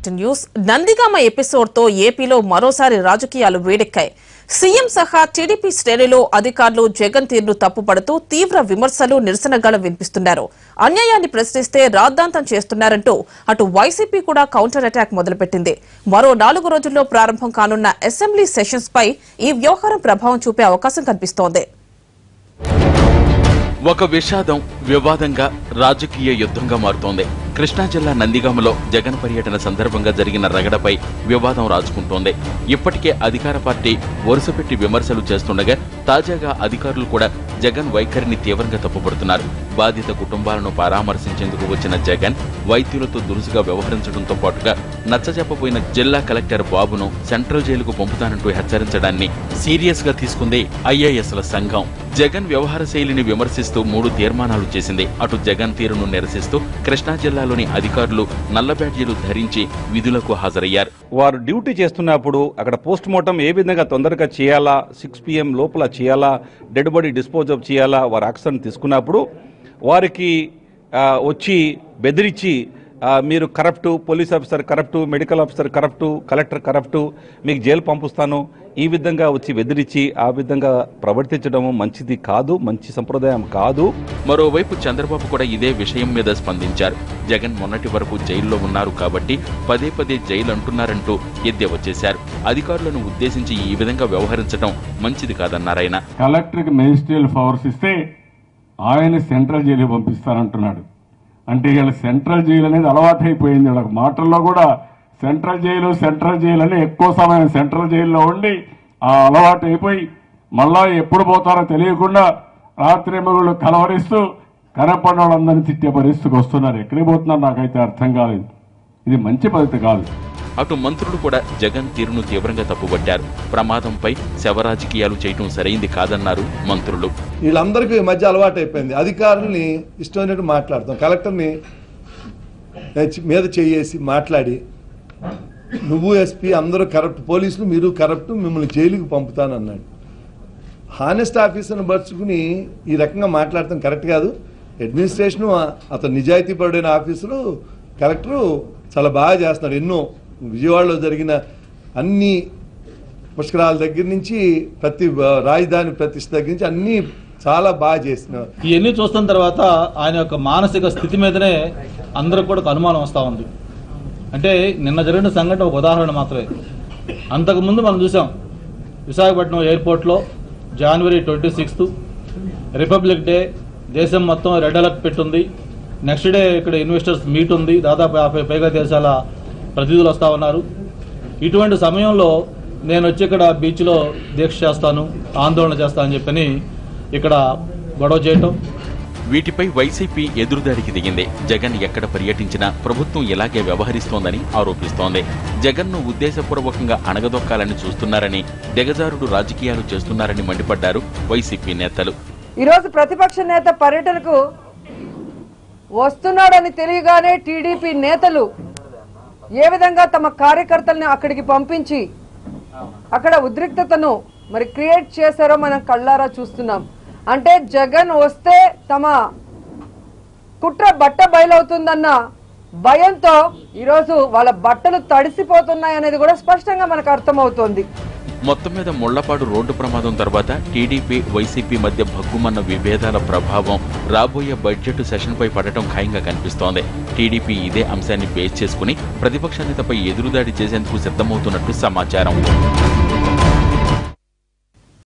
Next news. Nandigama episode తో ఏపీలో మరోసారి రాజకీయాలు వేడెక్కాయి. సీఎం సహా టీడీపీ శ్రేణిలో అధికారులు జగన్ తీరును తప్పుపడుతూ తీవ్ర విమర్శలు, నిరసనలు వినిపిస్తున్నారు. అన్యాయాన్ని ప్రశ్నిస్తే రాద్ధాంతం చేస్తున్నారంటూ అటు వైసీపీ కూడా కౌంటర్ అటాక్ మొదలుపెట్టింది. మరో 4 రోజుల్లో ప్రారంభం కానున్న అసెంబ్లీ సెషన్స్ పై ఈ వ్యవహారం ప్రభావం చూపే అవకాశం కనిపిస్తోంది. ఒక విషాదం వివాదంగా రాజకీయ యుద్ధంగా మారుతోంది. కృష్ణా జిల్లా నందిగామలో జగన్ పర్యటన సందర్భంగా జరిగిన రగడపై వివాదం రాజుకుంటోంది. ఇప్పటికే అధికార పార్టీ వరుసపెట్టి విమర్శలు చేస్తుండగా తాజాగా అధికారులు కూడా జగన్ వైఖరిని తీవ్రంగా తప్పుపడుతున్నారు. బాధిత కుటుంబాలను పరామర్శించేందుకు వచ్చిన జగన్ వైద్యులతో దురుసుగా వ్యవహరించడంతో పాటుగా నచ్చజెప్పబోయిన జిల్లా కలెక్టర్ బాబును సెంట్రల్ జైలుకు పంపుతానంటూ హెచ్చరించడాన్ని సీరియస్ గా తీసుకుంది ఐఏఎస్ల సంఘం. జగన్ వ్యవహార శైలిని విమర్శిస్తూ 3 తీర్మానాలు చేసింది. అటు జగన్ తీరును నిరసిస్తూ కృష్ణా జిల్లాలోని అధికారులు నల్ల బ్యాడ్జీలు ధరించి విధులకు హాజరయ్యారు. వారు డ్యూటీ చేస్తున్నప్పుడు అక్కడ పోస్ట్ మార్టం ఏ విధంగా తొందరగా చేయాలా, 6 PM లోపల చేయాలా, డెడ్ బాడీ డిస్పోజ్ ఆఫ్ చేయాలా, వారు యాక్షన్ తీసుకున్నప్పుడు వారికి వచ్చి బెదిరించి మీరు corrupt, police officer corrupt, medical officer corrupt, collector corrupt, మీకు జైలు పంపిస్తాను, ఈ విధంగా వచ్చి బెదిరించి ఆ విధంగా ప్రవర్తించడం మంచిది కాదు, మంచి సంప్రదాయం కాదు. మరోవైపు చంద్రబాబు కూడా ఇదే విషయం మీద స్పందించారు. జగన్ మొన్నటి వరకు జైల్లో ఉన్నారు కాబట్టి పదే పదే జైలు అంటున్నారంటూ ఎద్దేవా చేశారు. అధికారులను ఉద్దేశించి ఈ విధంగా వ్యవహరించడం మంచిది కాదన్నారాయన. కలెక్టర్కి మెజిస్ట్రియల్ పవర్స్ ఇస్తే ఆయన సెంట్రల్ జైలు పంపిస్తారంటున్నాడు. అంటే వీళ్ళ సెంట్రల్ జైలు అనేది అలవాటు అయిపోయింది. వీళ్ళకి మాటల్లో కూడా సెంట్రల్ జైలు అని ఎక్కువ సమయం సెంట్రల్ జైల్లో ఉండి ఆ అలవాటు అయిపోయి మళ్ళా ఎప్పుడు పోతారో తెలియకుండా రాత్రి మగుళ్ళు కలవరిస్తూ కనపడిన వాళ్ళందరినీ తిట్టే పరిస్థితికి వస్తున్నారు. ఎక్కడికి పోతున్నారు నాకైతే అర్థం కాలేదు. ఇది మంచి పద్ధతి కాదు. అటు మంత్రులు కూడా జగన్ తీరును తీవ్రంగా తప్పుపట్టారు. ప్రమాదంపై శవరాజకీయాలు చేయటం సరైంది కాదన్నారు మంత్రులు. వీళ్ళందరికీ మధ్య అలవాటు అయిపోయింది. అధికారుల్ని ఇష్టమైనట్టు మాట్లాడతాం, కలెక్టర్ని మీద చేసి మాట్లాడి నువ్వు ఎస్పీ అందరూ కరప్ట్, పోలీసులు మీరు కరప్ట్, మిమ్మల్ని జైలుకి పంపుతానన్నాడు. హానెస్ట్ ఆఫీసర్ని పరుచుకుని ఈ రకంగా మాట్లాడటం కరెక్ట్ కాదు. అడ్మినిస్ట్రేషను అతను నిజాయితీ పరుడైన ఆఫీసరు కలెక్టరు చాలా బాగా చేస్తున్నాడు. ఎన్నో విజయవాడలో జరిగిన అన్ని పుష్కరాల దగ్గర నుంచి ప్రతి రాజధాని ప్రతిష్ఠ దగ్గర నుంచి అన్ని చాలా బాగా చేస్తున్నారు. ఇవన్నీ చూస్తున్న తర్వాత ఆయన యొక్క మానసిక స్థితి మీదనే అందరికి కూడా అనుమానం వస్తూ ఉంది. అంటే నిన్న జరిగిన సంఘటన ఒక ఉదాహరణ మాత్రమే. అంతకుముందు మనం చూసాం విశాఖపట్నం ఎయిర్పోర్ట్లో January 26 రిపబ్లిక్ డే, దేశం మొత్తం రెడ్ అలర్ట్ పెట్టుంది. నెక్స్ట్ డే ఇక్కడ ఇన్వెస్టర్స్ మీట్ ఉంది, దాదాపు 50 పైగా దేశాల ప్రతినిధులు వస్తూ ఉన్నారు. ఇటువంటి సమయంలో నేను వచ్చి ఇక్కడ బీచ్లో దీక్ష చేస్తాను, ఆందోళన చేస్తానని చెప్పని ఇక్కడ గొడవ చేయటం. వీటిపై వైసీపీ ఎదురుదాడికి దిగింది. జగన్ ఎక్కడ పర్యటించినా ప్రభుత్వం ఇలాగే వ్యవహరిస్తోందని ఆరోపిస్తోంది. జగన్ను ఉద్దేశపూర్వకంగా అణగదొక్కాలని చూస్తున్నారని, దిగజారుడు రాజకీయాలు చేస్తున్నారని మండిపడ్డారు వైసీపీ నేతలు. ఈరోజు ప్రతిపక్ష నేత పర్యటనకు వస్తున్నాడని తెలియగానే టీడీపీ నేతలు ఏ విధంగా తమ కార్యకర్తల్ని అక్కడికి పంపించి అక్కడ ఉద్రిక్తతను మరి క్రియేట్ చేశారో మనం కళ్ళారా చూస్తున్నాం. అంటే జగన్ వస్తే తమ కుట్ర బట్ట బయలవుతుందన్న భయంతో ఈరోజు వాళ్ళ బట్టలు తడిసిపోతున్నాయనేది కూడా స్పష్టంగా మనకు అర్థమవుతోంది. మొత్తం మీద ముళ్లపాడు రోడ్డు ప్రమాదం తర్వాత టీడీపీ వైసీపీ మధ్య భగ్గుమన్న విభేదాల ప్రభావం రాబోయే బడ్జెట్ సెషన్పై పడటం ఖాయంగా కనిపిస్తోంది. టీడీపీ ఇదే అంశాన్ని బేస్ చేసుకుని ప్రతిపక్ష నేతపై ఎదురుదాడి చేసేందుకు సిద్ధమవుతున్నట్టు సమాచారం.